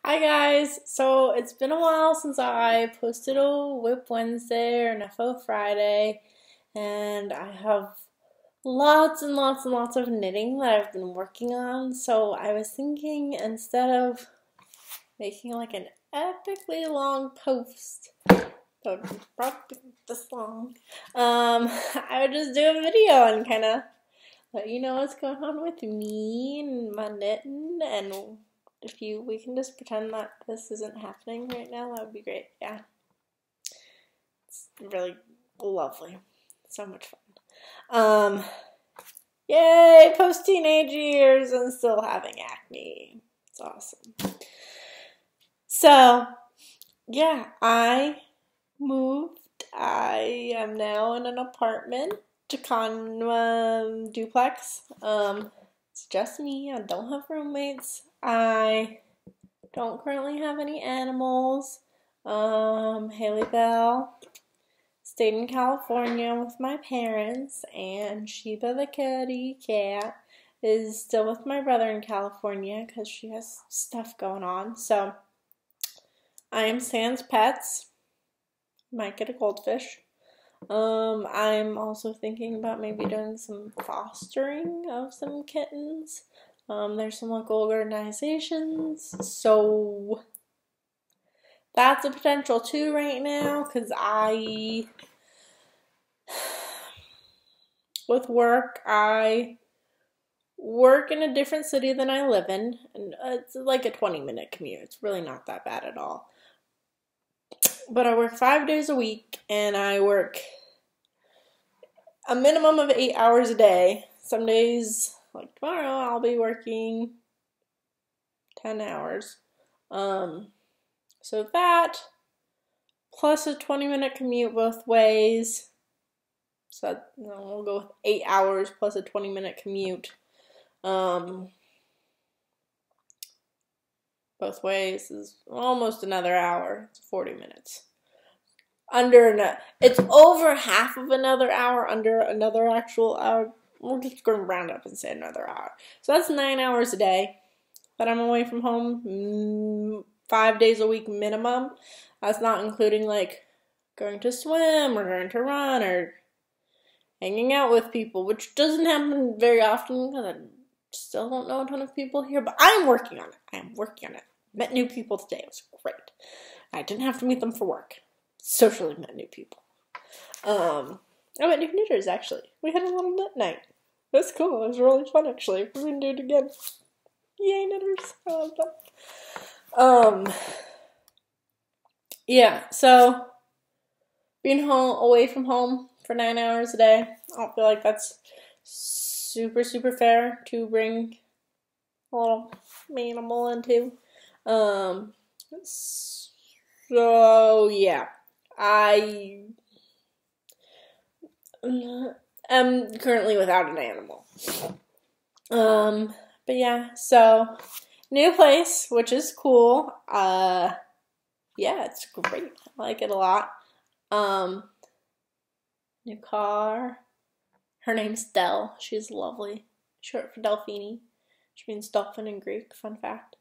Hi guys! So it's been a while since I posted a Whip Wednesday or an FO Friday, and I have lots and lots and lots of knitting that I've been working on. So I was thinking instead of making like an epically long post that would probably be this long, I would just do a video and kind of let you know what's going on with me and my knitting, and if we can just pretend that this isn't happening right now, that would be great. Yeah. It's really lovely. So much fun. Yay, post-teenage years and still having acne. It's awesome. So, yeah, I moved. I am now in an apartment, duplex. It's just me. I don't have roommates. I don't currently have any animals. Haley Bell stayed in California with my parents, and Sheba the kitty cat is still with my brother in California because she has stuff going on. So I am sans pets. Might get a goldfish. I'm also thinking about maybe doing some fostering of some kittens. There's some local organizations, so that's a potential too right now, because with work, I work in a different city than I live in, and it's like a 20-minute commute. It's really not that bad at all. But I work 5 days a week, and I work a minimum of 8 hours a day. Some days, like tomorrow, I'll be working 10 hours. So that, plus a 20-minute commute both ways. So we'll go with 8 hours plus a 20-minute commute. Both ways is almost another hour. It's 40 minutes. It's over half of another hour, under another actual hour. We're just going to round up and say another hour. So that's 9 hours a day that I'm away from home, 5 days a week minimum. That's not including like going to swim or going to run or hanging out with people, which doesn't happen very often because I still don't know a ton of people here, but I'm working on it. Met new people today. It was great. I didn't have to meet them for work. Socially met new people. I met new knitters, actually. We had a little knit night. That's cool. It was really fun, actually. We're going to do it again. Yay, knitters. I love them. Yeah, so being away from home for 9 hours a day, I don't feel like that's super, super fair to bring a little animal into. So, yeah. I am currently without an animal. But yeah, so new place, which is cool. Yeah, it's great. I like it a lot. New car. Her name's Del. She's lovely. Short for Delphini. Which means dolphin in Greek. Fun fact.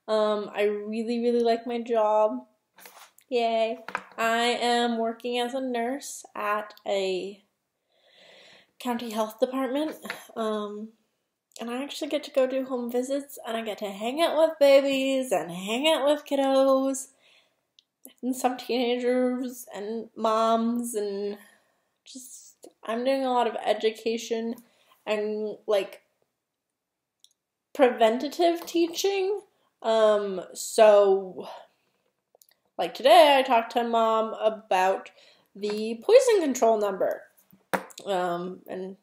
I really, really like my job. Yay. I am working as a nurse at a county health department. And I actually get to go do home visits, and I get to hang out with babies and hang out with kiddos and some teenagers and moms, and just I'm doing a lot of education and like preventative teaching. So like today I talked to Mom about the poison control number, and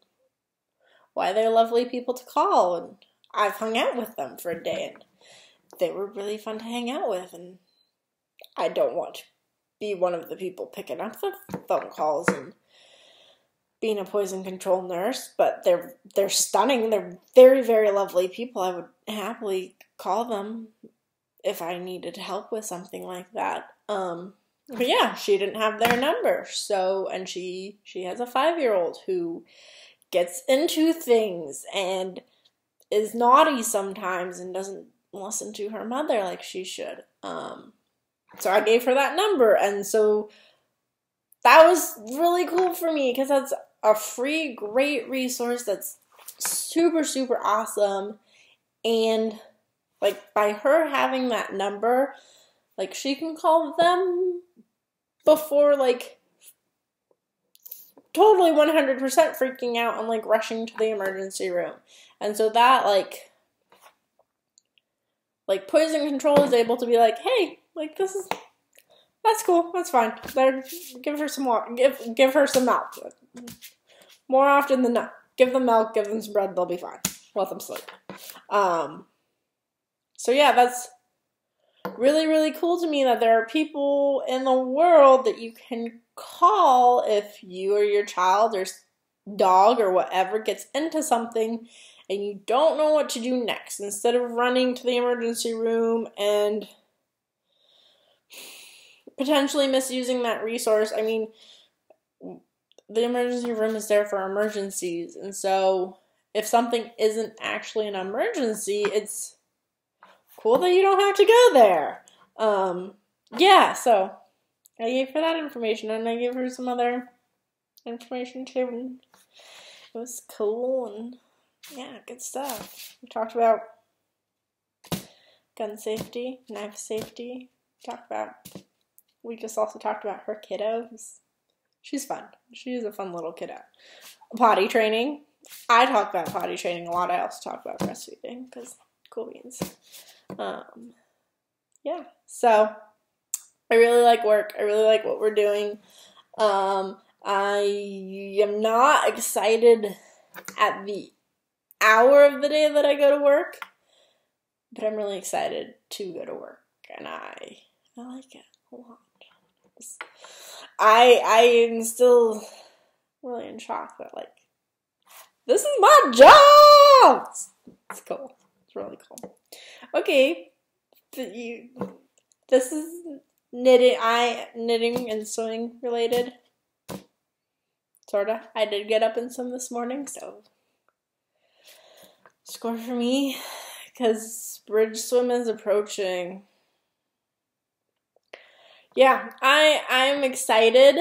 why they're lovely people to call, and I've hung out with them for a day, and they were really fun to hang out with, and I don't want to be one of the people picking up the phone calls and being a poison control nurse, but they're stunning. They're very, very lovely people. I would happily call them if I needed help with something like that. But yeah, she didn't have their number. So, and she has a 5-year-old who gets into things and is naughty sometimes and doesn't listen to her mother like she should. So I gave her that number, and so that was really cool for me because that's a free, great resource that's super, super awesome. And like by her having that number, like she can call them before like totally 100% freaking out and like rushing to the emergency room. And so that like poison control is able to be like, hey, like that's cool, that's fine. There, give her some water, give her some milk. More often than not, give them milk, give them some bread, they'll be fine. Let them sleep. So yeah, that's really, really cool to me that there are people in the world that you can call if you or your child or dog or whatever gets into something and you don't know what to do next. Instead of running to the emergency room and potentially misusing that resource, I mean, the emergency room is there for emergencies. And so if something isn't actually an emergency, it's cool that you don't have to go there. Yeah, so I gave her that information, and I gave her some other information too. And it was cool, and yeah, good stuff. We talked about gun safety, knife safety. We just also talked about her kiddos. She's fun. She's a fun little kiddo. Potty training. I talk about potty training a lot. I also talk about breastfeeding because cool beans. Yeah, so I really like work. I really like what we're doing. I am not excited at the hour of the day that I go to work, but I'm really excited to go to work, and I like it a lot. I am still really in shock that, like, this is my job! It's cool. It's really cool. Okay, this is knitting and sewing related. Sorta. I did get up and swim this morning, so score for me, because bridge swim is approaching. Yeah, I'm excited.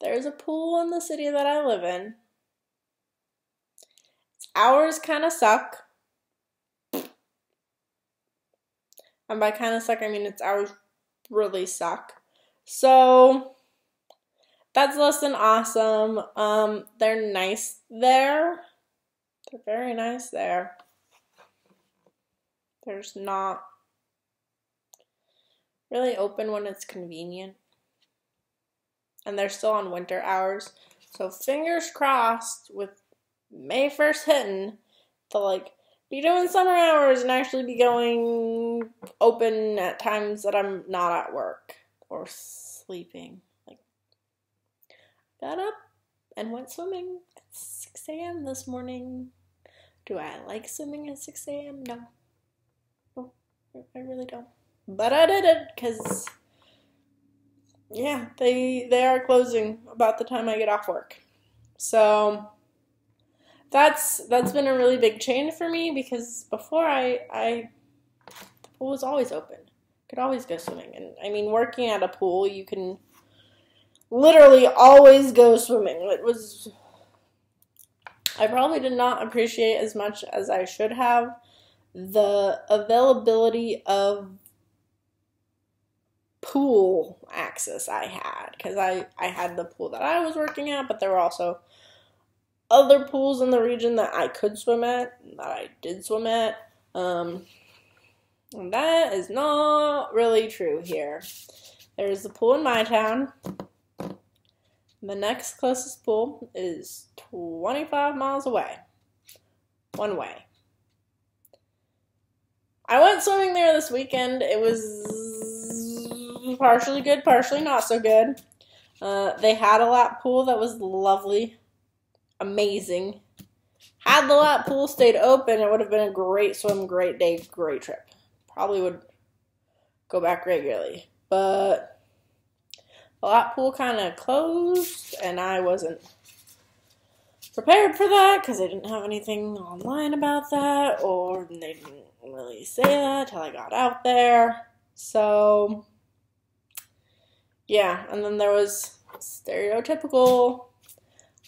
There's a pool in the city that I live in. Its hours kind of suck. And by kind of suck, I mean its hours really suck. So that's less than awesome. They're nice there. They're very nice there. There's not really open when it's convenient. And they're still on winter hours. So fingers crossed with May 1st hitting to like be doing summer hours and actually be going open at times that I'm not at work or sleeping. Like, got up and went swimming at 6 a.m. this morning. Do I like swimming at 6 a.m.? No. No, I really don't. But I did it because, yeah, they are closing about the time I get off work. So that's been a really big change for me because before the pool was always open. Could always go swimming. And I mean, working at a pool, you can literally always go swimming. I probably did not appreciate as much as I should have the availability of pool access I had, because I had the pool that I was working at, but there were also other pools in the region that I could swim at, that I did swim at, and that is not really true here. There's a pool in my town. The next closest pool is 25 miles away, one way. I went swimming there this weekend. It was partially good, partially not so good. They had a lap pool that was lovely, amazing. Had the lap pool stayed open, it would have been a great swim, great day, great trip. Probably would go back regularly. But the lap pool kind of closed, and I wasn't prepared for that because I didn't have anything online about that, or they didn't really say that till I got out there. So, yeah, and then there was stereotypical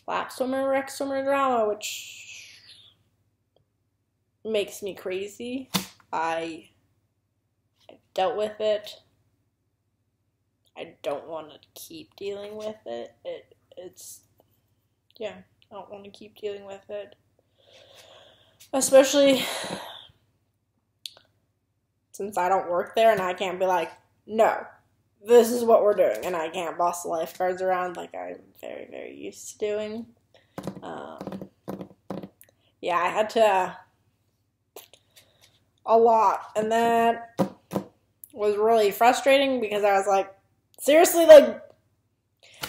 lap swimmer, wreck swimmer drama, which makes me crazy. I dealt with it. I don't want to keep dealing with it. I don't want to keep dealing with it. Especially since I don't work there and I can't be like, no, this is what we're doing, and I can't boss the lifeguards around like I'm very, very used to doing. I had to a lot, and that was really frustrating because I was like, seriously, like,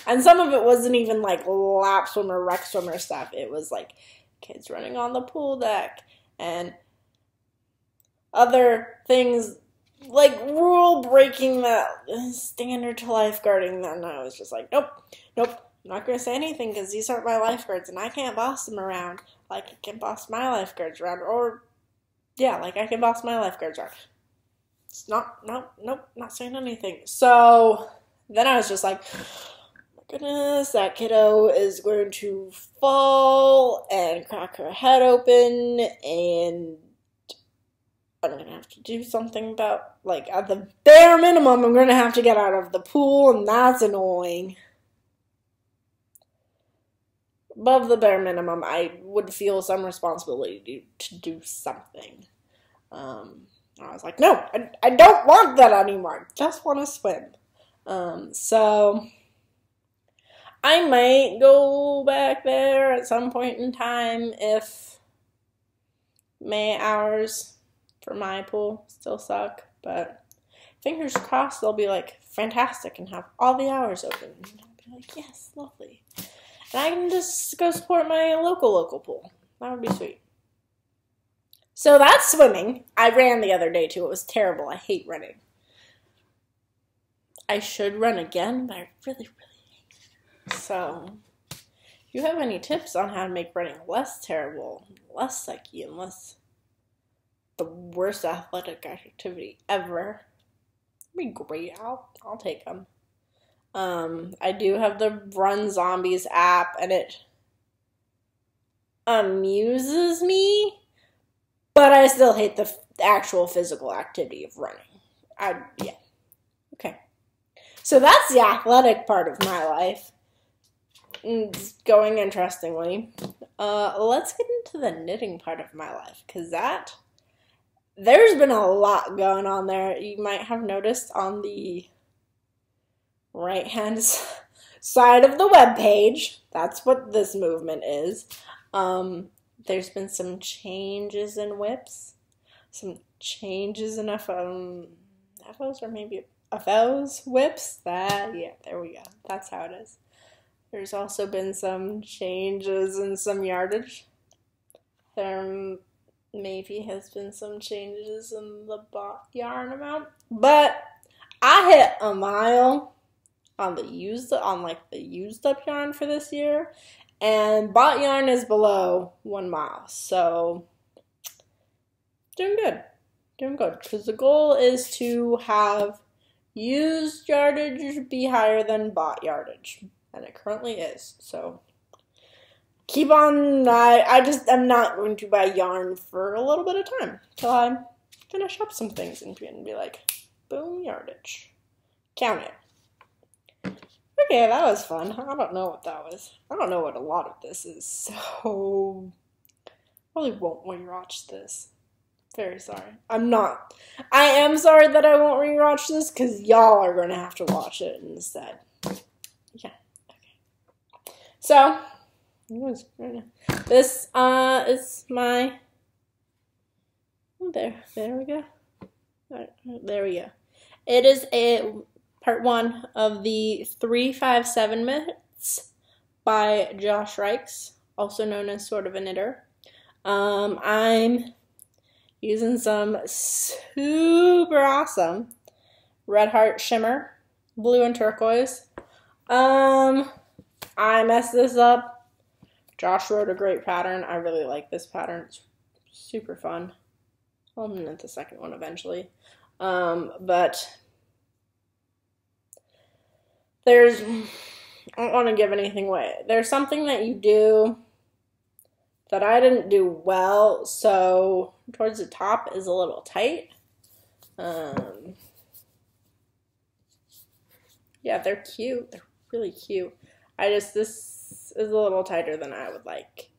and some of it wasn't even like lap swimmer, wreck swimmer stuff. It was like kids running on the pool deck and other things like rule breaking that standard to lifeguarding. Then I was just like, nope, I'm not going to say anything because these aren't my lifeguards and I can't boss them around like I can boss my lifeguards around. Or, yeah, like I can boss my lifeguards around. It's not saying anything. So then I was just like, oh my goodness, that kiddo is going to fall and crack her head open, and I'm going to have to do something about, like, at the bare minimum, I'm going to have to get out of the pool, and that's annoying. Above the bare minimum, I would feel some responsibility to do something. I was like, no, I don't want that anymore. I just want to swim. So I might go back there at some point in time if May hours for my pool still suck, but fingers crossed they'll be like fantastic and have all the hours open. And I'll be like, yes, lovely. And I can just go support my local pool. That would be sweet. So that's swimming. I ran the other day too. It was terrible. I hate running. I should run again, but I really hate it. So if you have any tips on how to make running less terrible, less sucky, and less the worst athletic activity ever, that'd be great. I'll take them. I do have the Run Zombies app, and it amuses me, but I still hate the actual physical activity of running. Okay. So that's the athletic part of my life. It's going interestingly. Let's get into the knitting part of my life, because there's been a lot going on there. You might have noticed on the right-hand side of the webpage. That's what this movement is. There's been some changes in whips, some changes in FOs, or maybe FOs, whips. There we go. That's how it is. There's also been some changes in some yardage. There maybe has been some changes in the bot yarn amount, but I hit a mile on the used up yarn for this year, and bot yarn is below 1 mile, so doing good, because the goal is to have used yardage be higher than bought yardage, and it currently is, so keep on. I'm not going to buy yarn for a little bit of time, till I finish up some things and be like, boom, yardage, count it. Okay, that was fun. I don't know what that was. I don't know what a lot of this is, so I probably won't rewatch this. Very sorry. I am sorry that I won't rewatch this, because y'all are going to have to watch it instead. Yeah, okay. So, this is my... There we go. There we go. It is part 1 of the 357 Myths by Josh Reichs, also known as Sort of a Knitter. I'm using some super awesome Red Heart Shimmer, blue and turquoise. I messed this up Josh wrote a great pattern. I really like this pattern. It's super fun. I'll invent the second one eventually. But there's, I don't want to give anything away. There's something that you do that I didn't do well, so towards the top is a little tight. Yeah, they're cute. They're really cute. This is a little tighter than I would like.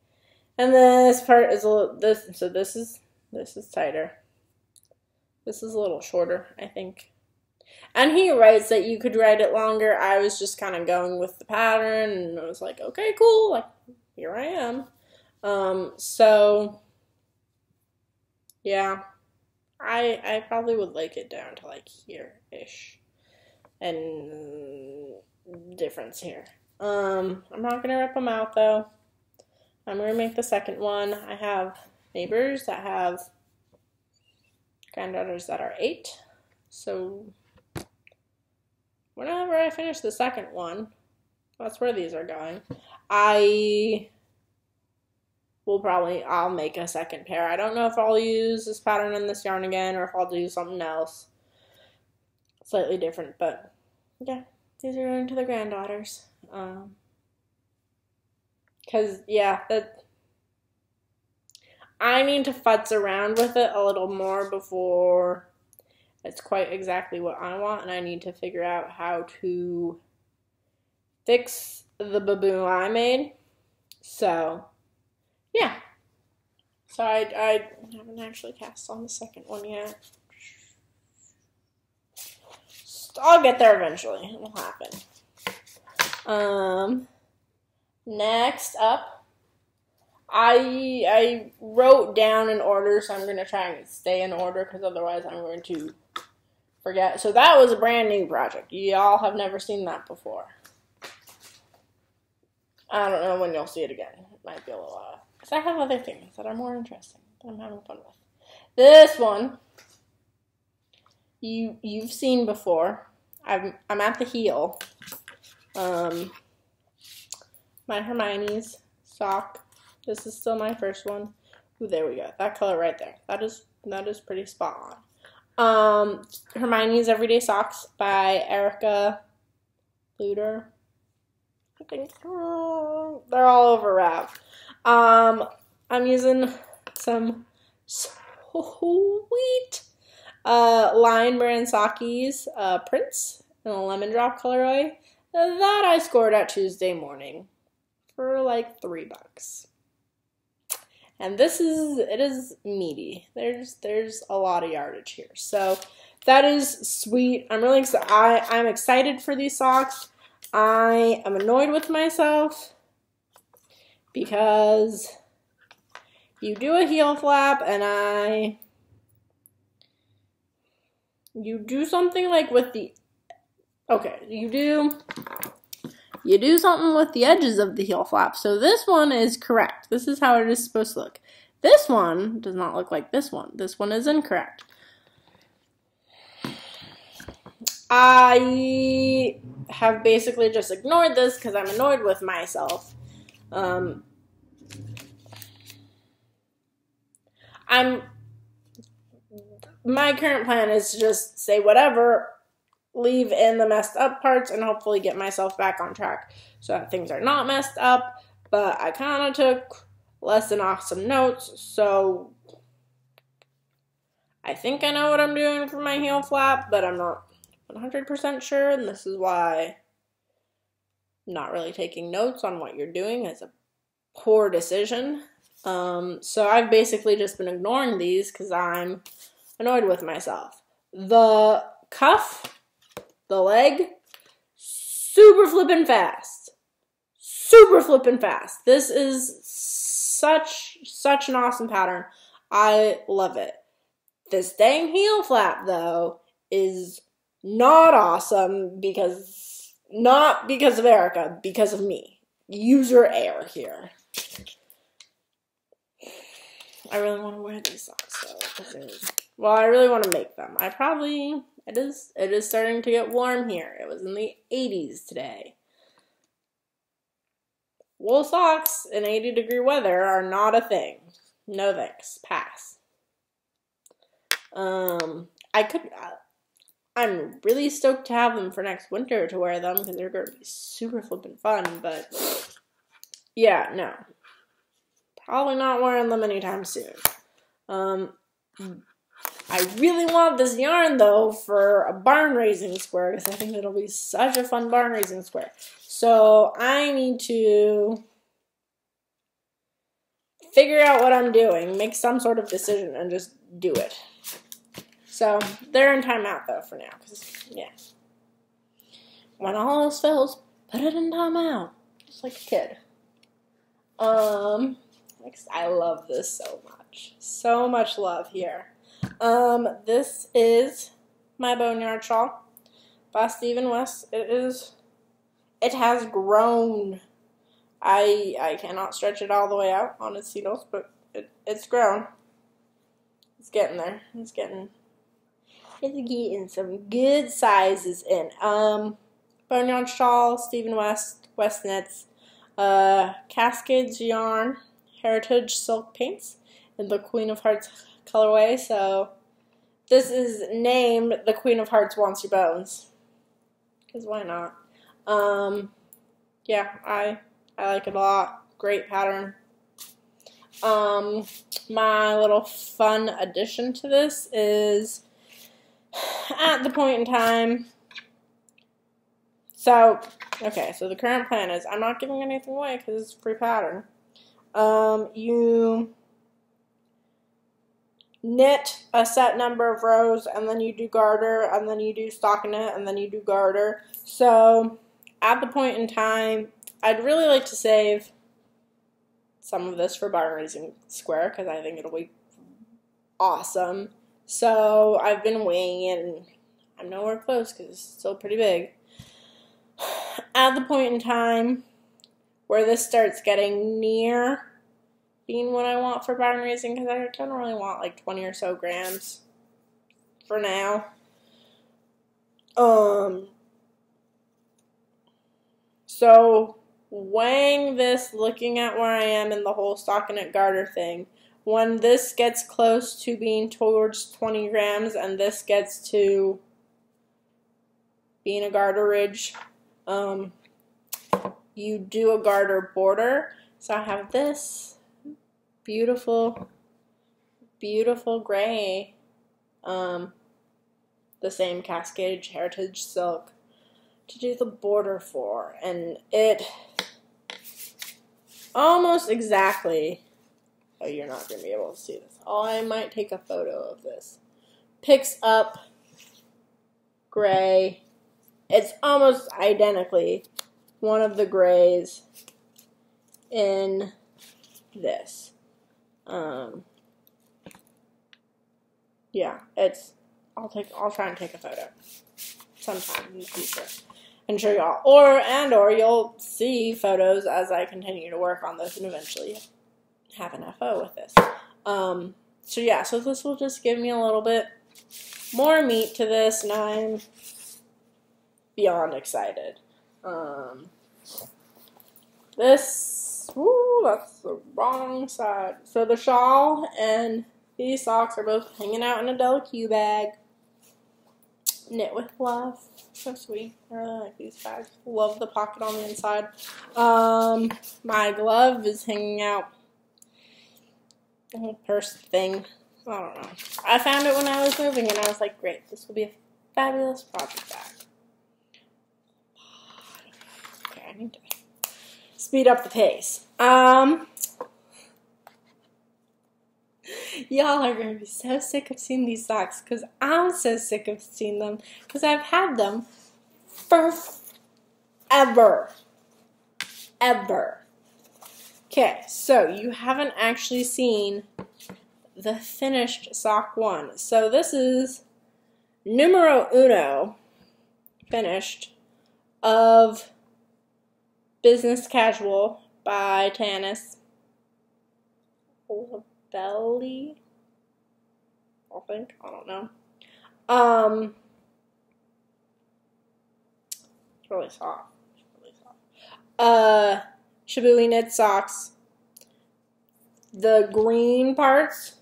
And this part is a little, this is tighter. This is a little shorter, I think. And he writes that you could write it longer. I was just kind of going with the pattern, and I was like, okay, cool. Like, here I am. So, yeah. I probably would like it down to like here-ish. And difference here. I'm not going to rip them out, though. I'm going to make the second one. I have neighbors that have granddaughters that are 8. So whenever I finish the second one, that's where these are going. I'll make a second pair. I don't know if I'll use this pattern in this yarn again or if I'll do something else slightly different, but yeah, these are going to the granddaughters. Because, yeah, I need to futz around with it a little more before it's quite exactly what I want, and I need to figure out how to fix the baboon I made. So, yeah. So I haven't actually cast on the second one yet. I'll get there eventually. It'll happen. Next up, I wrote down an order, so I'm going to try and stay in order, because otherwise I'm going to forget. So that was a brand new project. Y'all have never seen that before. I don't know when you'll see it again. It might be a little while. Because I have other things that are more interesting that I'm having fun with. This one, you've seen before. I'm at the heel. My Hermione's sock. This is still my first one. Ooh, there we go. That color right there. That is pretty spot on. Hermione's Everyday Socks by Erica Luder. I think they're all over wrap. I'm using some sweet Lion Brand Sockies prints in a lemon drop colorway that I scored at Tuesday morning for like $3. And it is meaty. There's a lot of yardage here. So that is sweet. I'm really excited. I'm excited for these socks. I am annoyed with myself because you do a heel flap and you do something like with the, okay, you do something with the edges of the heel flap. So this one is correct. This is how it is supposed to look. This one does not look like this one. This one is incorrect. I have basically just ignored this because I'm annoyed with myself. My current plan is to just say whatever, leave in the messed up parts, and hopefully get myself back on track so that things are not messed up. But I kind of took less than awesome notes, so I think I know what I'm doing for my heel flap, but I'm not 100% sure, and this is why not really taking notes on what you're doing is a poor decision. So I've basically just been ignoring these because I'm annoyed with myself. The cuff, the leg, super flippin' fast. Super flippin' fast. This is such an awesome pattern. I love it. This dang heel flap, though, is not awesome not because of Erica, because of me. User error here. I really want to wear these socks, though. Well, I really want to make them. It is starting to get warm here. It was in the 80s today. wool socks in 80-degree weather are not a thing. No thanks. Pass. I'm really stoked to have them for next winter to wear them because they're going to be super flippin' fun, but yeah, no. Probably not wearing them anytime soon. I really want this yarn, though, for a barn raising square because I think it'll be such a fun barn raising square. So I need to figure out what I'm doing, make some sort of decision, and just do it. So they're in timeout, though, for now. Because, yeah. When all else fails, put it in timeout. Just like a kid. I love this so much. So much love here. This is my Boneyard shawl by Stephen West. It has grown. I cannot stretch it all the way out on its needles, but it's grown. It's getting there. It's getting some good sizes in. Boneyard shawl, Stephen West, West Knits, Cascades yarn, Heritage silk paints in the Queen of Hearts colorway. So this is named The Queen of Hearts Wants Your Bones. Because why not? Yeah, I like it a lot. Great pattern. My little fun addition to this is at the point in time. So the current plan is I'm not giving anything away because it's a free pattern. You knit a set number of rows, and then you do garter, and then you do stockinette, and then you do garter. So at the point in time, I'd really like to save some of this for barn raising square because I think it'll be awesome. So I've been weighing it, and I'm nowhere close because it's still pretty big. At the point in time where this starts getting near being what I want for barn raising, because I don't really want like 20 or so grams for now. So weighing this, looking at where I am in the whole stockinette garter thing, when this gets close to being towards 20 grams and this gets to being a garter ridge, you do a garter border. So I have this beautiful, beautiful gray, the same Cascade Heritage silk to do the border for, and it almost exactly, oh, you're not going to be able to see this. Oh, I might take a photo of this. Picks up gray. It's almost identically one of the grays in this. Yeah, I'll try and take a photo sometime in the future and show y'all, or you'll see photos as I continue to work on this and eventually have an FO with this. So yeah, so this will just give me a little bit more meat to this, and I'm beyond excited. That's the wrong side. So the shawl and these socks are both hanging out in a Della-Q bag. Knit with love. So sweet. I really like these bags. Love the pocket on the inside. My glove is hanging out. The whole purse thing. I don't know. I found it when I was moving and I was like, great, this will be a fabulous project bag. Okay, I need to speed up the pace. Y'all are going to be so sick of seeing these socks because I'm so sick of seeing them because I've had them forever. Ever. Okay, so you haven't actually seen the finished sock one. So this is numero uno finished of Business Casual by Tanis Belly, I think. I don't know. It's really soft. It's really soft. Shibui knit socks. The green parts,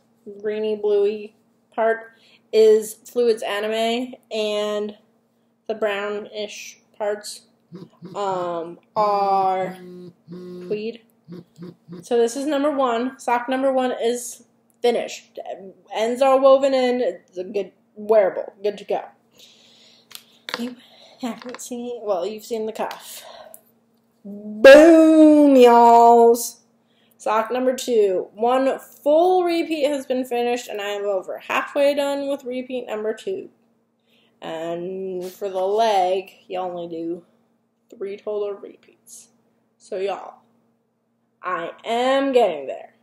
greeny bluey part, is Fluids Anime, and the brownish parts are Tweed. So this is number 1. Sock number 1 is finished. Ends are woven in. It's a good wearable. Good to go. You haven't seen, well, you've seen the cuff. Boom, y'alls. Sock number 2. 1 full repeat has been finished, and I am over halfway done with repeat number 2. And for the leg, you only do 3 total repeats. So y'all, I am getting there.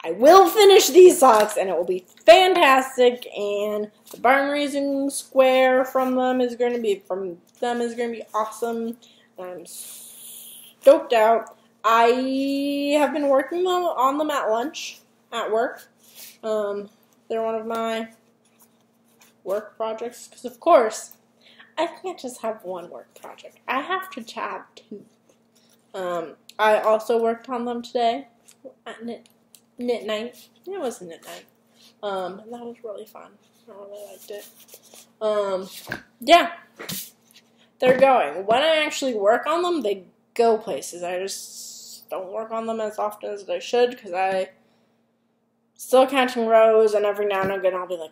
I will finish these socks, and it will be fantastic, and the barn raising square from them is going to be awesome. I'm stoked out. I have been working on them at lunch at work. They're one of my work projects, because of course I can't just have one work project. I have to have 2. I also worked on them today at knit night. It was knit night. And that was really fun. I really liked it. Yeah, they're going. When I actually work on them, they go places. I just don't work on them as often as I should, because I still catching rows, and every now and again I'll be like,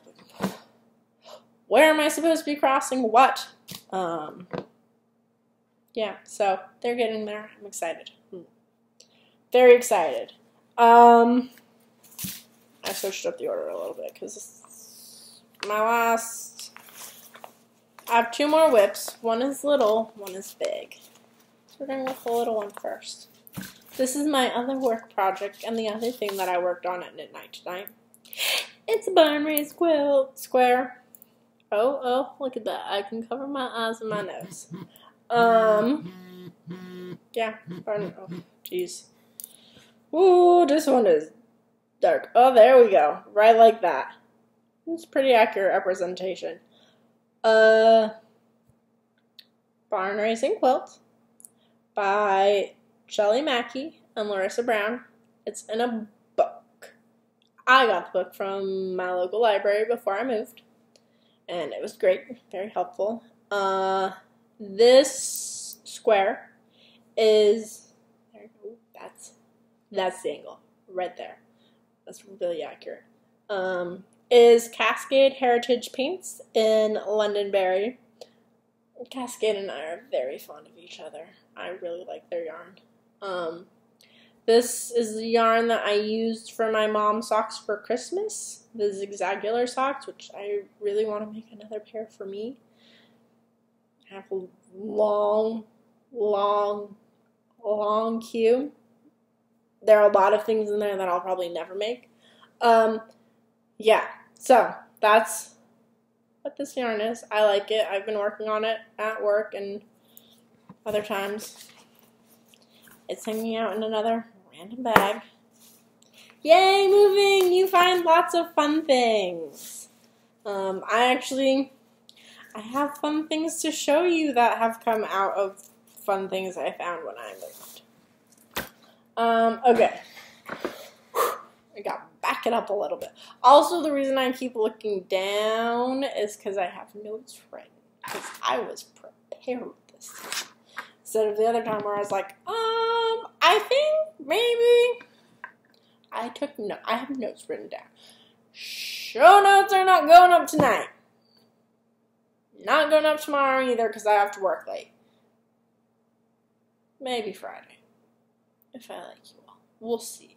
where am I supposed to be crossing what? Yeah, so they're getting there. I'm excited. Very excited. I switched up the order a little bit because I have 2 more whips. One is little, one is big. So we're going with the little one first. This is my other work project and the other thing that I worked on at midnight tonight. It's a barn raised quilt square. Oh, look at that. I can cover my eyes and my nose. Yeah. Oh, jeez. Ooh, this one is dark. Oh, there we go. Right like that. It's pretty accurate representation. Barn Raising Quilt by Shelly Mackey and Larissa Brown. It's in a book. I got the book from my local library before I moved, and it was great, very helpful. This square is, there you go, that's the angle, right there. That's really accurate. Is Cascade Heritage Paints in Londonderry. Cascade and I are very fond of each other. I really like their yarn. This is the yarn that I used for my mom's socks for Christmas. The zigzagular socks, which I really want to make another pair for me. I have a long queue. There are a lot of things in there that I'll probably never make. Yeah, so that's what this yarn is. I like it. I've been working on it at work and other times. It's hanging out in another random bag. Yay, moving! You find lots of fun things. I have fun things to show you that have come out of fun things I found when I moved. Okay. I got to back it up a little bit. Also, the reason I keep looking down is because I have notes written. Because I was prepared this time. Instead of the other time where I was like, I think maybe I have notes written down. Show notes are not going up tonight. Not going up tomorrow either because I have to work late. Maybe Friday. If I like you all. We'll see.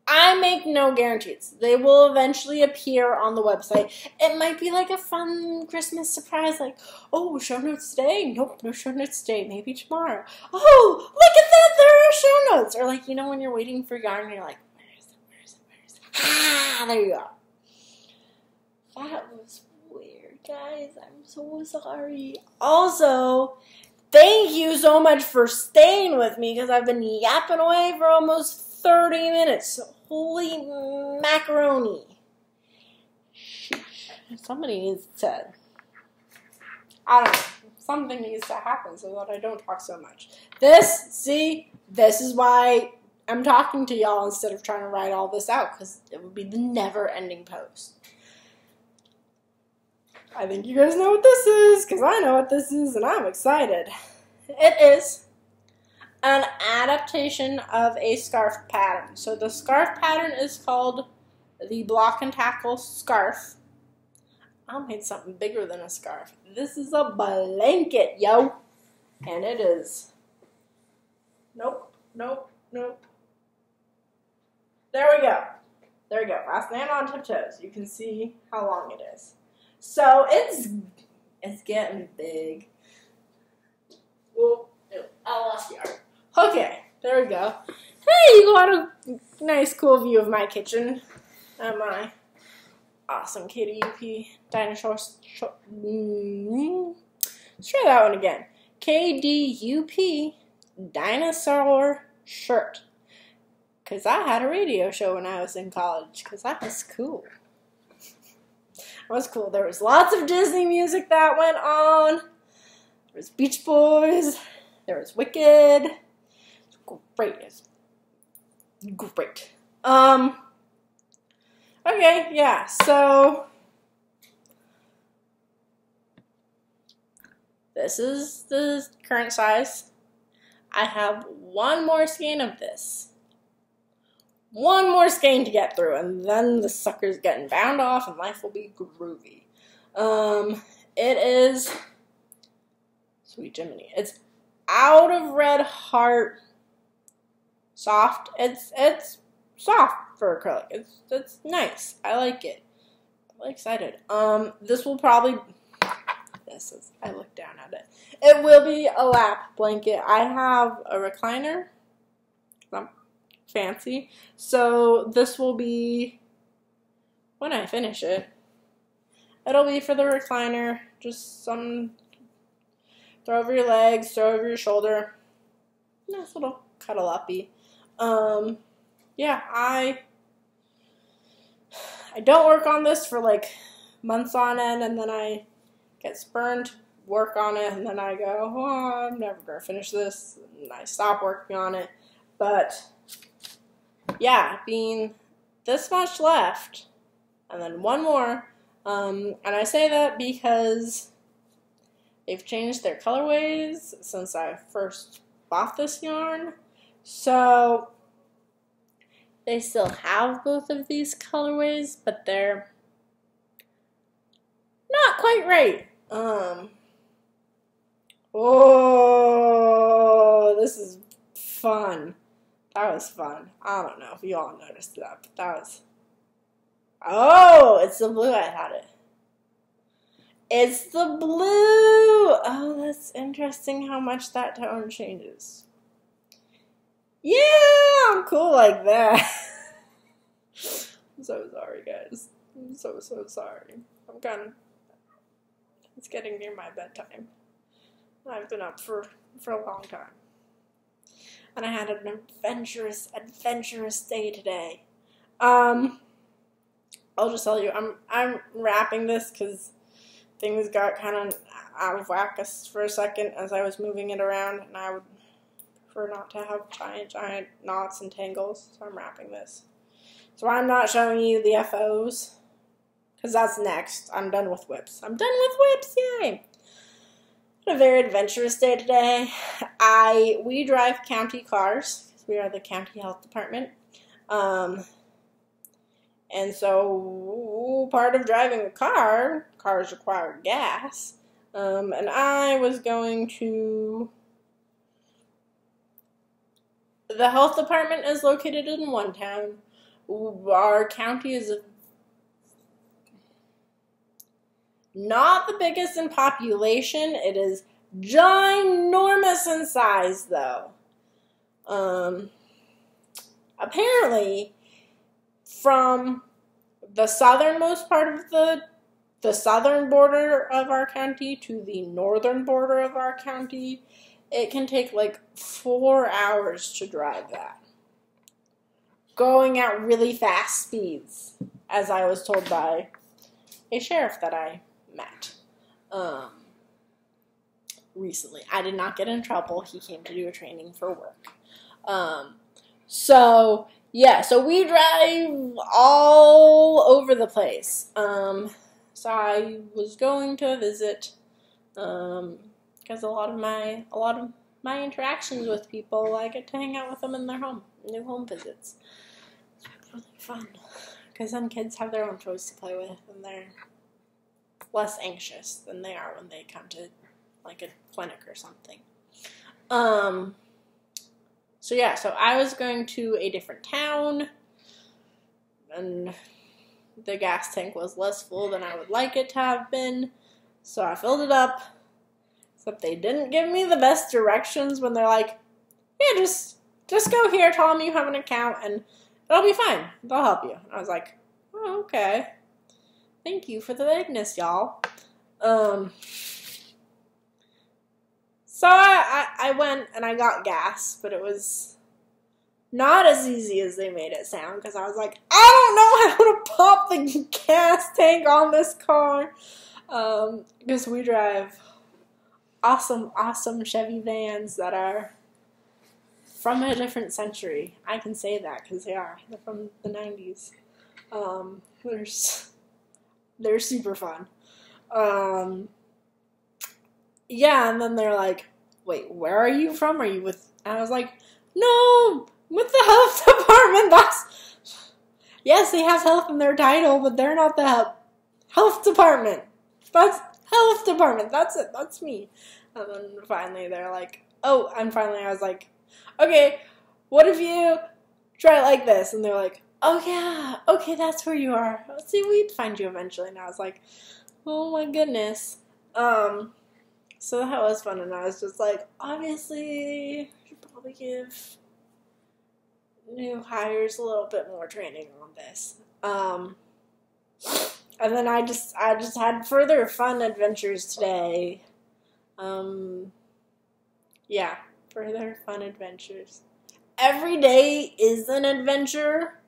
I make no guarantees. They will eventually appear on the website. It might be like a fun Christmas surprise, like, oh, show notes today? Nope, no show notes today. Maybe tomorrow. Oh, look at that, there are show notes. Or like, you know when you're waiting for yarn and you're like, where is it? Ah, there you go. That was weird, guys. I'm so sorry. Also, thank you so much for staying with me because I've been yapping away for almost 30 minutes. Holy macaroni. Sheesh. Somebody needs to, I don't know, something needs to happen so that I don't talk so much. This is why I'm talking to y'all instead of trying to write all this out, because it would be the never-ending post. I think you guys know what this is, because I know what this is, and I'm excited. It is an adaptation of a scarf pattern. So the scarf pattern is called the Block and Tackle Scarf. I made something bigger than a scarf. This is a blanket, yo. And it is. Nope. There we go. I stand on tiptoes. You can see how long it is. So it's getting big. Whoa, I lost the art. Okay, there we go. Hey, you got a nice, cool view of my kitchen and my awesome KDUP dinosaur. Let's try that one again. KDUP dinosaur shirt. Because I had a radio show when I was in college. Because that was cool. It was cool. There was lots of Disney music that went on. There was Beach Boys. There was Wicked. It was great. It was great. Okay, yeah, so this is the current size. I have one more skein of this. One more skein to get through, and then the sucker's getting bound off, and life will be groovy. It is, sweet Jiminy, it's out of Red Heart soft. It's soft for acrylic. It's nice. I like it. I'm excited. This will probably, I look down at it. It will be a lap blanket. I have a recliner. I'm fancy. So this will be, when I finish it, it'll be for the recliner. Just some, throw over your legs, throw over your shoulder. Nice little cuddle-uppy. Yeah, I don't work on this for like months on end, and then I get spurned, work on it, and then I go, oh, I'm never going to finish this, and I stop working on it. But yeah, being this much left, and then one more, and I say that because they've changed their colorways since I first bought this yarn. So they still have both of these colorways, but they're not quite right. Oh, this is fun. That was fun. I don't know if you all noticed that, but that was... Oh, it's the blue I had it. It's the blue! Oh, that's interesting how much that tone changes. Yeah, I'm cool like that. I'm so sorry, guys. I'm so sorry. It's getting near my bedtime. I've been up for a long time. And I had an adventurous day today. I'll just tell you, I'm wrapping this because things got kind of out of whack for a second as I was moving it around, and I would prefer not to have giant knots and tangles, so I'm wrapping this. So I'm not showing you the FOs, because that's next. I'm done with whips. Yay! A very adventurous day today. We drive county cars, because we are the county health department. And so part of driving a car, cars require gas. And I was going to, the health department is located in one town. Our county is not the biggest in population. It is ginormous in size, though. Apparently, from the southernmost part of the southern border of our county to the northern border of our county, it can take like 4 hours to drive that. Going at really fast speeds, as I was told by a sheriff that I met. recently. I did not get in trouble. He came to do a training for work. So we drive all over the place. So I was going to visit, because a lot of my interactions with people, I get to hang out with them in their home, new home visits. It's really fun, because then kids have their own toys to play with, and they're less anxious than they are when they come to like a clinic or something. So I was going to a different town, and the gas tank was less full than I would like it to have been, so I filled it up, except they didn't give me the best directions when they're like, yeah, just go here, tell them you have an account, and it'll be fine, they'll help you. And I was like, oh, okay, thank you for the vagueness, y'all. So I went and I got gas, but it was not as easy as they made it sound, because I was like, I don't know how to pop the gas tank on this car, because we drive awesome Chevy vans that are from a different century. I can say that because they are. They're from the 90s. They're super fun. Yeah, and then they're like, wait, where are you from? Are you with... And I was like, no, with the health department. Yes, they have health in their title, but they're not the health department. That's health department. That's it. That's me. And then finally they're like, oh, and finally I was like, okay, what if you try it like this? And they're like, oh yeah, okay, that's where you are. See, we'd find you eventually. And I was like, oh my goodness. So that was fun, and I was just like, obviously, I should probably give new hires a little bit more training on this. And then I just had further fun adventures today. Yeah, further fun adventures. Every day is an adventure.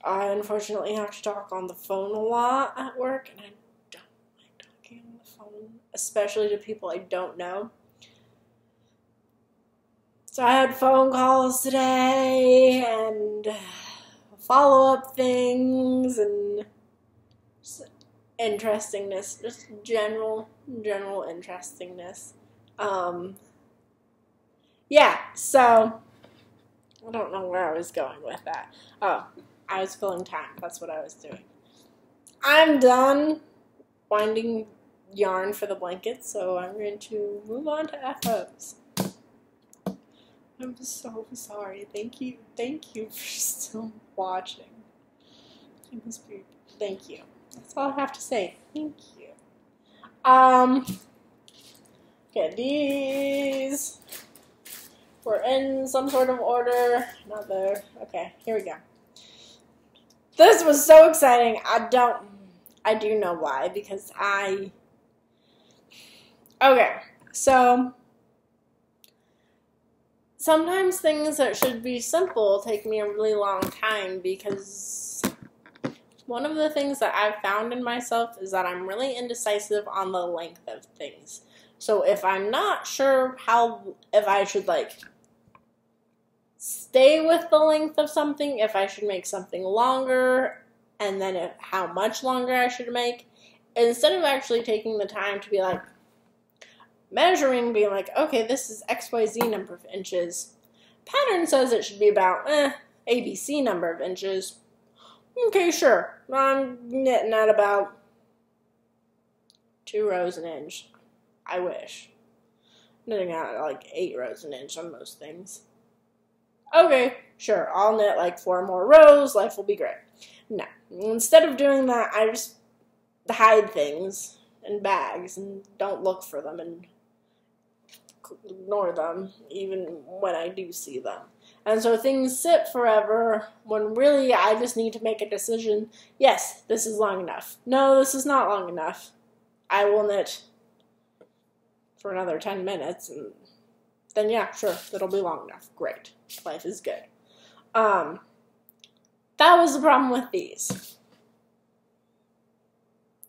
I unfortunately have to talk on the phone a lot at work, and I don't like talking on the phone, especially to people I don't know. So I had phone calls today, and follow-up things, and just interestingness, just general interestingness. Yeah, so I don't know where I was going with that. Oh, I was filling time. That's what I was doing. I'm done winding yarn for the blanket, so I'm going to move on to FOs. I'm so sorry. Thank you for still watching. Thank you. That's all I have to say. Thank you. Okay, these were in some sort of order. Not there. Okay, here we go. This was so exciting. I do know why, because okay, so sometimes things that should be simple take me a really long time, because one of the things that I've found in myself is that I'm really indecisive on the length of things. So if I'm not sure if I should stay with the length of something, if I should make something longer, and then how much longer I should make, instead of actually taking the time to be measuring, being okay, this is XYZ number of inches. Pattern says it should be about ABC number of inches. Okay, sure. I'm knitting at about 2 rows an inch. I wish. Knitting at 8 rows an inch on most things. Okay, sure. I'll knit 4 more rows. Life will be great. No. Instead of doing that, I just hide things in bags and don't look for them and ignore them even when I do see them. And so things sit forever when really I just need to make a decision. Yes, this is long enough. No, this is not long enough. I will knit for another 10 minutes, and then yeah, sure, it'll be long enough. Great. Life is good. That was the problem with these.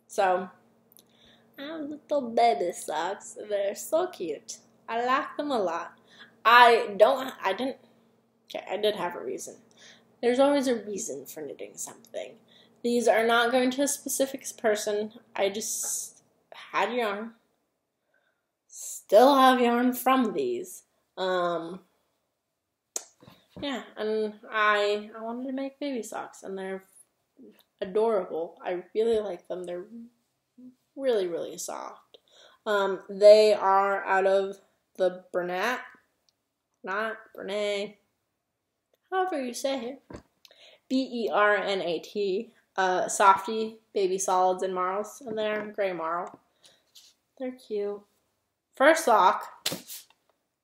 So I have little baby socks. They're so cute. I like them a lot. I did have a reason. There's always a reason for knitting something. These are not going to a specific person. I just had yarn. Still have yarn from these. Yeah, and I wanted to make baby socks, and they're adorable. I really like them. They're really, really soft. They are out of the Bernat, not Bernat, however you say it. Bernat, Softy Baby Solids and Marls, and they're gray marl. They're cute. First sock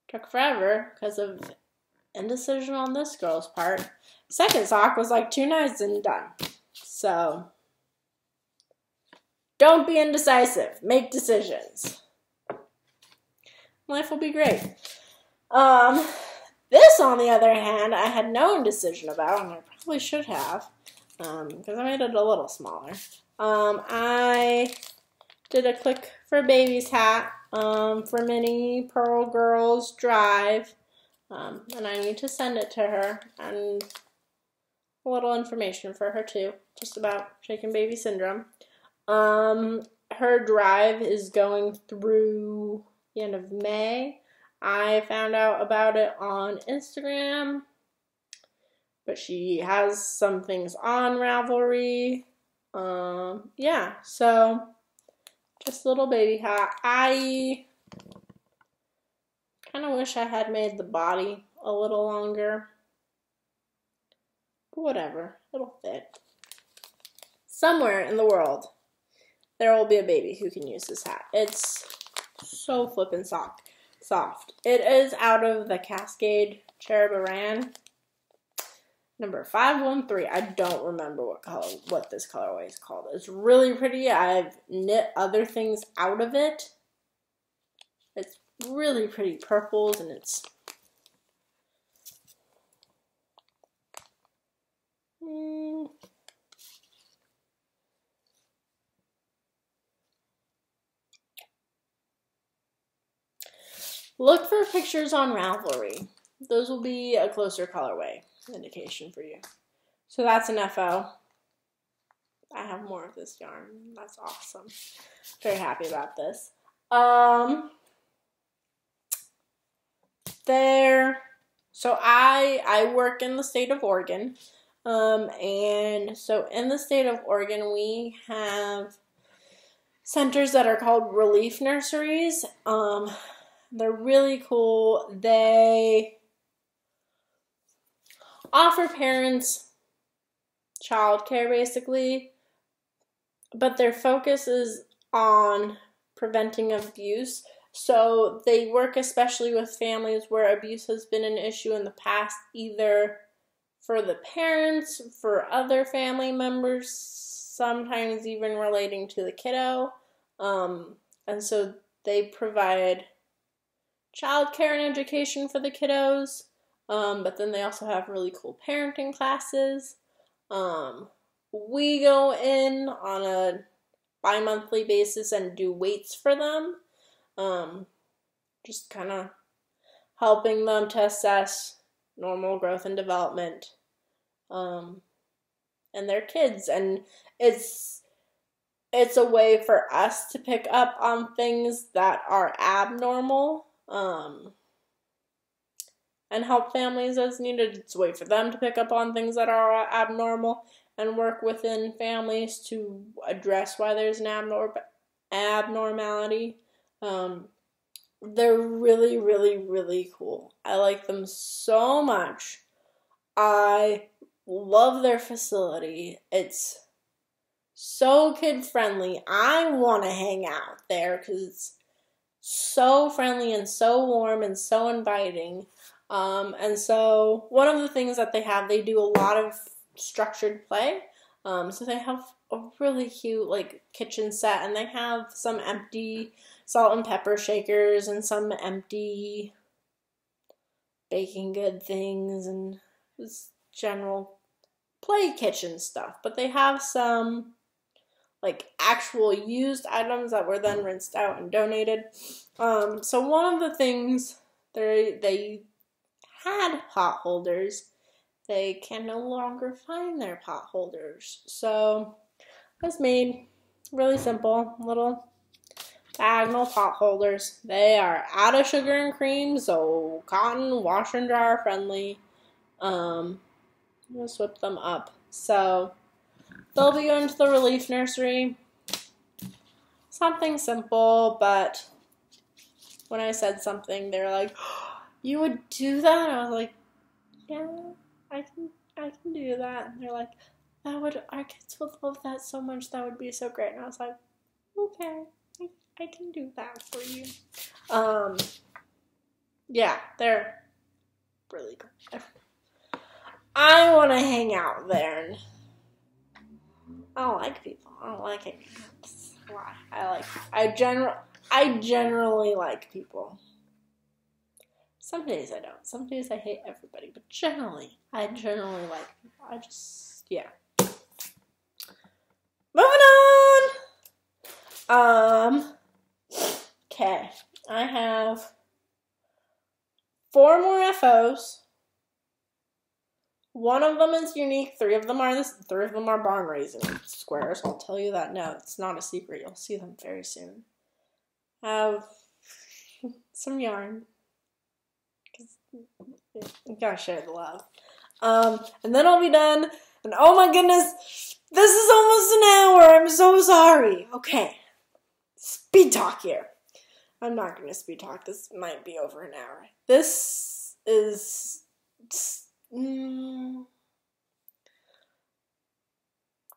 took forever because of indecision on this girl's part. Second sock was like 2 nights and done. So, don't be indecisive. Make decisions. Life will be great. This, on the other hand, I had no indecision about, and I probably should have, because I made it a little smaller. I did a Click for Babies hat for Minnie Pearl Girls Drive, and I need to send it to her, and a little information for her too, just about shaken baby syndrome. Her drive is going through the end of May. I found out about it on Instagram, but she has some things on Ravelry. Yeah, so just a little baby hat. I kind of wish I had made the body a little longer, but whatever, it'll fit. Somewhere in the world, there will be a baby who can use this hat. It's so flippin' soft. It is out of the Cascade Cherub Aran, number 513. I don't remember what this colorway is called. It's really pretty. I've knit other things out of it. It's really pretty purples, and it's look for pictures on Ravelry. Those will be a closer colorway indication for you. So that's an FO. I have more of this yarn. That's awesome. Very happy about this. So I work in the state of Oregon. And so in the state of Oregon, we have centers that are called relief nurseries. They're really cool. They offer parents childcare basically, but their focus is on preventing abuse. So they work especially with families where abuse has been an issue in the past, either for the parents, for other family members, sometimes even relating to the kiddo. And so they provide childcare and education for the kiddos, but then they also have really cool parenting classes. We go in on a bi-monthly basis and do weights for them, just kind of helping them to assess normal growth and development and their kids. And it's a way for us to pick up on things that are abnormal and help families as needed. It's a way for them to pick up on things that are abnormal and work within families to address why there's an abnormality. They're really, really, really cool. I like them so much. I love their facility. It's so kid-friendly. I want to hang out there because it's so friendly and so warm and so inviting. And so one of the things that they do a lot of structured play. So they have a really cute like kitchen set, and they have some empty salt and pepper shakers and some empty baking good things and just general play kitchen stuff. But they have some like actual used items that were then rinsed out and donated. So one of the things, they had pot holders. They can no longer find their pot holders. So I just made really simple little diagonal pot holders. They are out of sugar and cream, so cotton, wash and dryer friendly. I'm gonna whip them up. So they'll be going to the Relief Nursery. Something simple, but when I said something, they were like, oh, "You would do that?" I was like, "Yeah, I can do that." And they're like, our kids would love that so much. That would be so great." And I was like, "Okay, I can do that for you." Yeah, they're really good. I want to hang out there. And I don't like people. I don't like hanging out. Why? I generally like people. Some days I don't. Some days I hate everybody. But I generally like people. Yeah. Moving on! Okay. I have 4 more FOs. One of them is unique. 3 of them are barn raising squares. I'll tell you that now. It's not a secret. You'll see them very soon. I have some yarn. You gotta share the love. And then I'll be done. And oh my goodness, this is almost an hour. I'm so sorry. Okay. Speed talk here. I'm not gonna speed talk. This might be over an hour. This is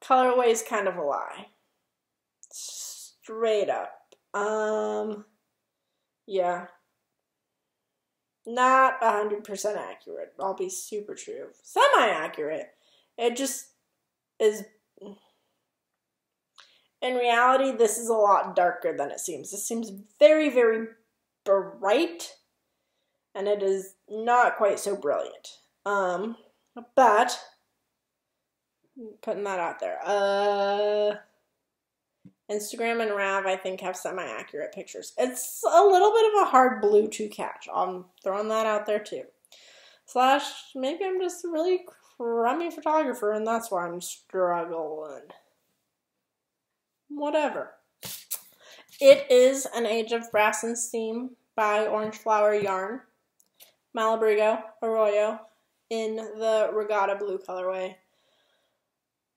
colorway is kind of a lie. Straight up. Yeah. Not 100% accurate. I'll be super true. Semi-accurate. It just is. In reality, this is a lot darker than it seems. This seems very, very bright, and it is not quite so brilliant. But putting that out there. Instagram and Rav, I think, have semi-accurate pictures. It's a little bit of a hard blue to catch. I'm throwing that out there too. / maybe I'm just a really crummy photographer and that's why I'm struggling. Whatever. It is An Age of Brass and Steam by Orange Flower Yarn. Malabrigo Arroyo in the Regatta Blue colorway.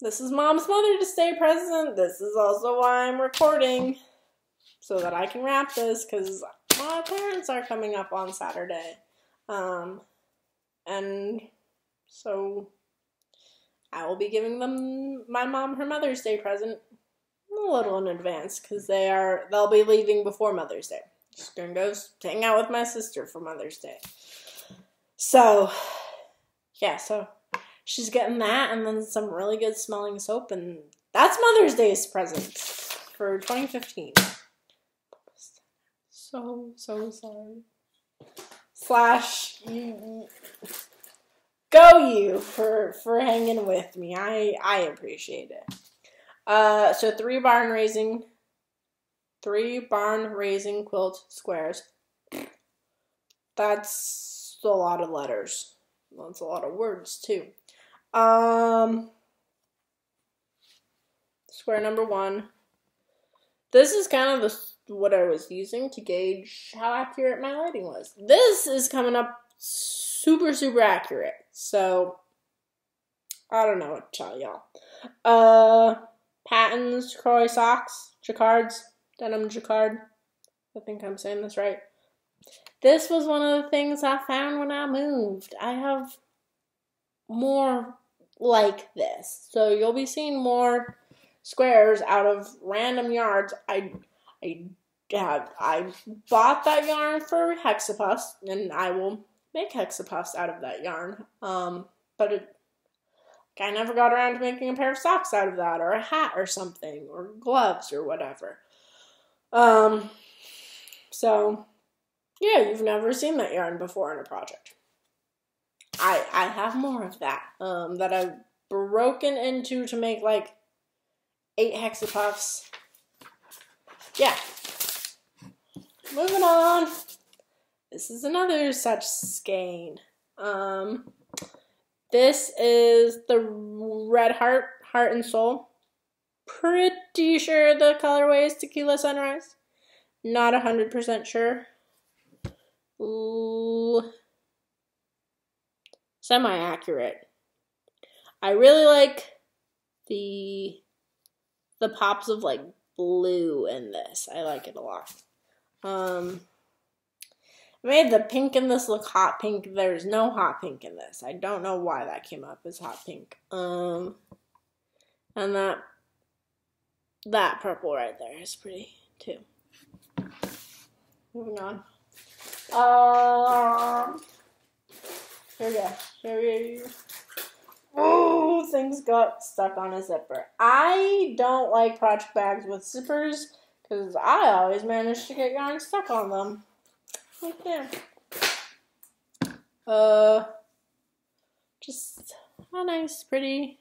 This is Mom's Mother's Day present. This is also why I'm recording, so that I can wrap this, because my parents are coming up on Saturday. And so I will be giving my mom her Mother's Day present a little in advance, because they'll be leaving before Mother's Day. Just gonna go hang out with my sister for Mother's Day. So, yeah, she's getting that, and then some really good smelling soap, and that's Mother's Day's present for 2015. So sorry. / go you for hanging with me. I appreciate it. So 3 barn raising quilt squares. That's a lot of letters. That's a lot of words too. Square number 1. This is kind of what I was using to gauge how accurate my lighting was. This is coming up super, super accurate. So, I don't know what to tell y'all. Patons, Croy socks, jacquards, denim jacquard. I think I'm saying this right. This was one of the things I found when I moved. I have more like this. So you'll be seeing more squares out of random yards. I bought that yarn for Hexapuffs, and I will make Hexapuffs out of that yarn. But I never got around to making a pair of socks out of that, or a hat or something, or gloves or whatever. So yeah, you've never seen that yarn before in a project. I have more of that, that I've broken into to make like 8 Hexapuffs. Yeah. Moving on. This is another such skein. This is the Red Heart, Heart and Soul. Pretty sure the colorway is Tequila Sunrise. Not 100% sure. Ooh. Semi-accurate. I really like the pops of like blue in this. I like it a lot. I made the pink in this look hot pink. There's no hot pink in this. I don't know why that came up as hot pink. And that purple right there is pretty too. Moving on. Here we go. Oh, things got stuck on a zipper. I don't like project bags with zippers because I always manage to get yarn stuck on them. Like there. Just a nice, pretty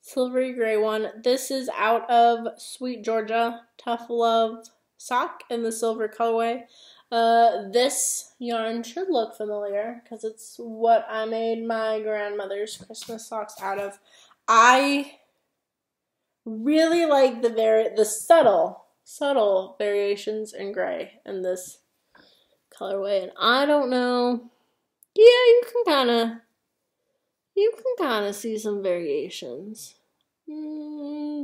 silvery gray one. This is out of Sweet Georgia Tough Love sock in the silver colorway. This yarn should look familiar because it's what I made my grandmother's Christmas socks out of. I really like the subtle variations in gray in this colorway, and I don't know. Yeah, you can kind of see some variations.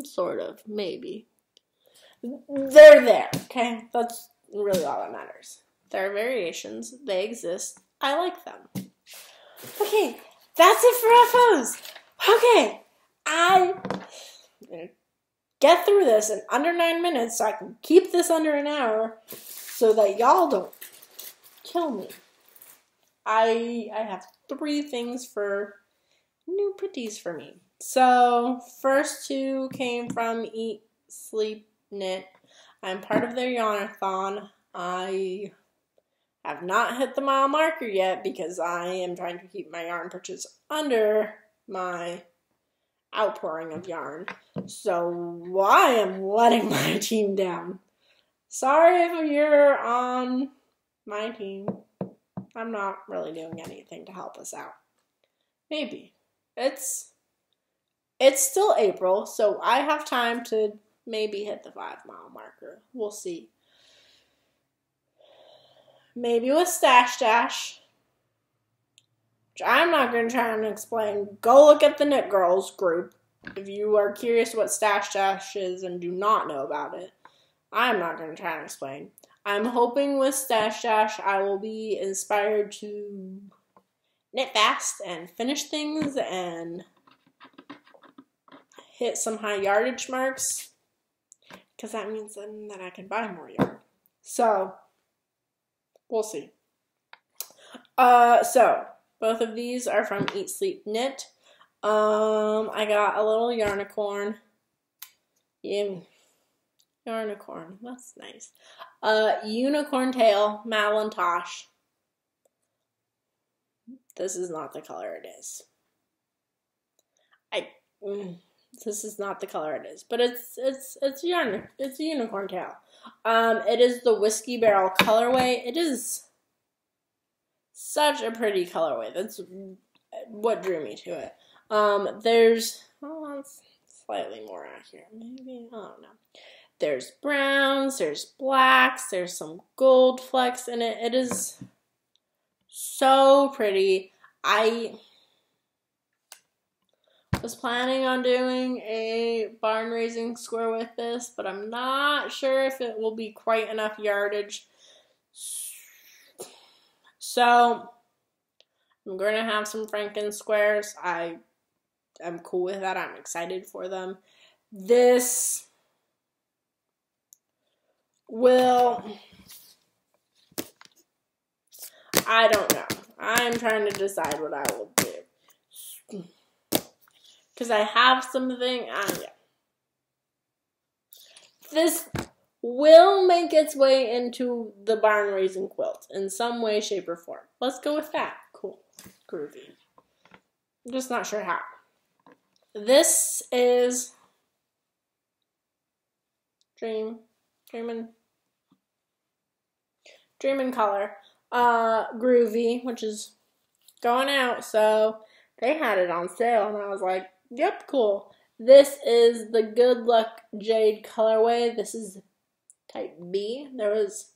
Sort of, maybe. They're there, okay? That's really all that matters. There are variations. They exist. I like them. Okay, that's it for FOs. Okay, I'm gonna get through this in under 9 minutes so I can keep this under an hour so that y'all don't kill me. I have 3 things for new pretties for me. So, first 2 came from Eat, Sleep, Knit. I'm part of their yarnathon. I have not hit the mile marker yet because I am trying to keep my yarn purchase under my outpouring of yarn. So I am letting my team down. Sorry if you're on my team. I'm not really doing anything to help us out. Maybe. It's still April, so I have time to maybe hit the 5-mile marker. We'll see. Maybe with Stash Dash, which I'm not going to try and explain. Go look at the Knit Girls group if you are curious what Stash Dash is and do not know about it. I'm not going to try and explain. I'm hoping with Stash Dash I will be inspired to knit fast and finish things and hit some high yardage marks, because that means then that I can buy more yarn. So, we'll see. So, both of these are from Eat, Sleep, Knit. I got a little Yarnicorn. Yeah, Yarnicorn, that's nice. Unicorn Tail, Malintosh. This is not the color it is. This is not the color it is, but it's yarn. It's a unicorn tail. It is the Whiskey Barrel colorway. It is such a pretty colorway. That's what drew me to it. There's, well, that's slightly more accurate. Maybe, I don't know. There's browns, there's blacks, there's some gold flecks in it. It is so pretty. I was planning on doing a barn raising square with this, but I'm not sure if it will be quite enough yardage. So I'm going to have some Franken squares. I'm cool with that. I'm excited for them. This will, I don't know. I'm trying to decide what I will do. Because I have something, yeah. This will make its way into the barn raising quilt in some way, shape, or form. Let's go with that. Cool. Groovy. I'm just not sure how. This is Dream in Color. Groovy, which is going out, so they had it on sale, and I was like, yep, cool. This is the Good Luck Jade colorway. This is type B. There was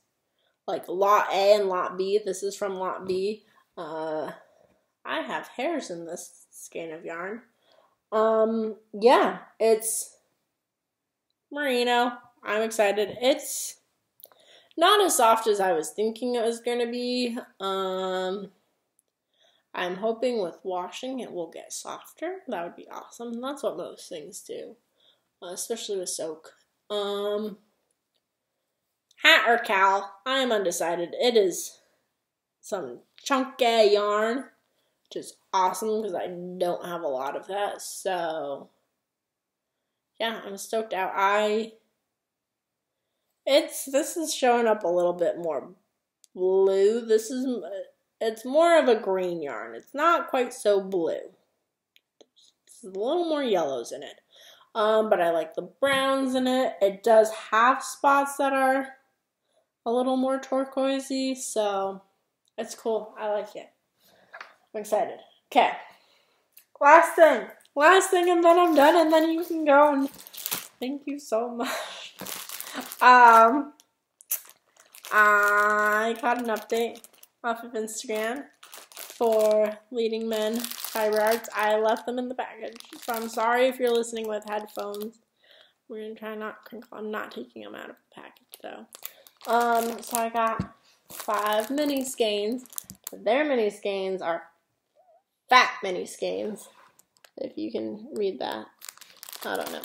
like lot A and lot B. This is from lot B. I have hairs in this skein of yarn. Yeah, it's merino. I'm excited. It's not as soft as I was thinking it was going to be. I'm hoping with washing it will get softer. That would be awesome. That's what most things do, especially with soak. Hat or cowl, I am undecided. It is some chunky yarn, which is awesome because I don't have a lot of that. So, yeah, I'm stoked out. This is showing up a little bit more blue. It's more of a green yarn. It's not quite so blue. There's a little more yellows in it. But I like the browns in it. It does have spots that are a little more turquoisey, so it's cool. I like it. I'm excited. Okay. Last thing, and then I'm done, and then you can go, and thank you so much. I got an update off of Instagram for Leading Men Fiber Arts. I left them in the package, so I'm sorry if you're listening with headphones. We're gonna try not crinkle. I'm not taking them out of the package though. So I got 5 mini skeins. Their mini skeins are fat mini skeins, if you can read that. I don't know.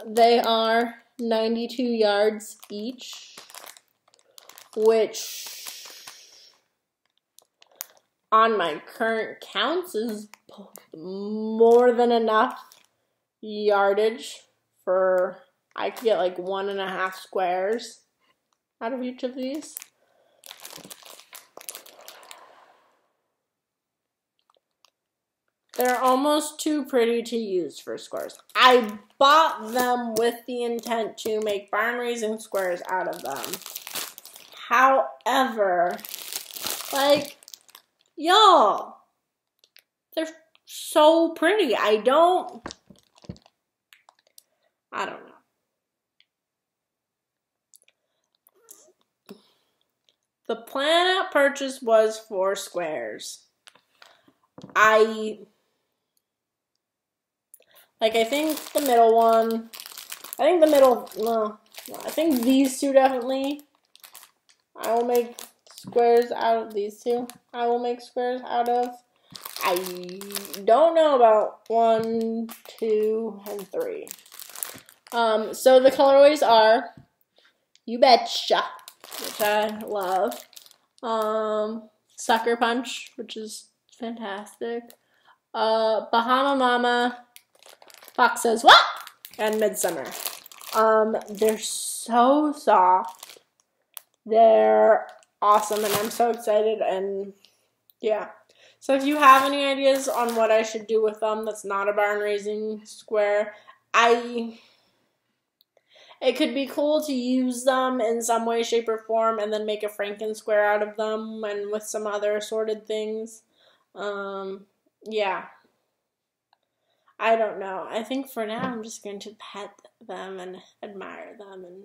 They are 92 yards each, which on my current counts is more than enough yardage for, I could get like 1.5 squares out of each of these. They're almost too pretty to use for squares. I bought them with the intent to make barn raising squares out of them. However, like, y'all, they're so pretty. I don't know. The plan at purchase was 4 squares. I think the middle one, I think these two definitely. I will make squares out of these two. I don't know about 1, 2, and 3. So the colorways are You Betcha, which I love. Sucker Punch, which is fantastic. Bahama Mama, Fox Says What? And Midsummer. They're so soft. They're awesome, and I'm so excited, and yeah. So if you have any ideas on what I should do with them that's not a barn raising square, it could be cool to use them in some way, shape, or form and then make a Franken square out of them and with some other assorted things. Yeah. I don't know. I think for now I'm just going to pet them and admire them and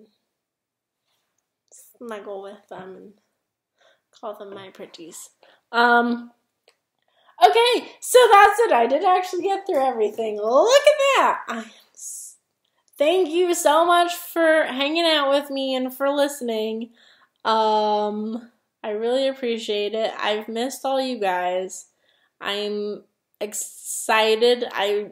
snuggle with them and call them my pretties. Okay, so that's it. I did actually get through everything. Look at that. Thank you so much for hanging out with me and for listening. I really appreciate it. I've missed all you guys. I'm excited. I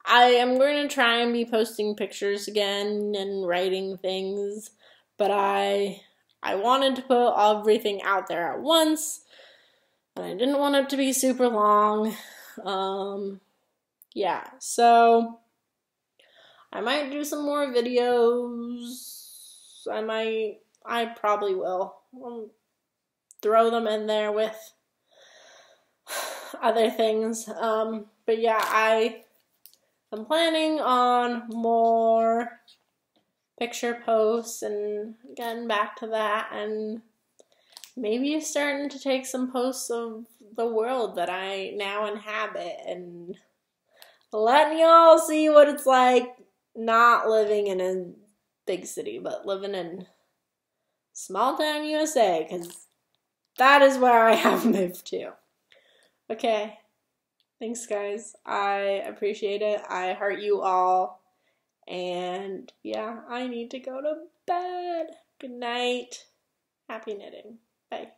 am going to try and be posting pictures again and writing things, but I wanted to put everything out there at once, and I didn't want it to be super long. Yeah, so I might do some more videos. I probably will. I'll throw them in there with other things. But yeah, I am planning on more picture posts and getting back to that, and maybe starting to take some posts of the world that I now inhabit and letting y'all see what it's like not living in a big city, but living in small town USA, because that is where I have moved to. Okay, thanks guys. I appreciate it. I heart you all. And yeah, I need to go to bed. Good night. Happy knitting. Bye.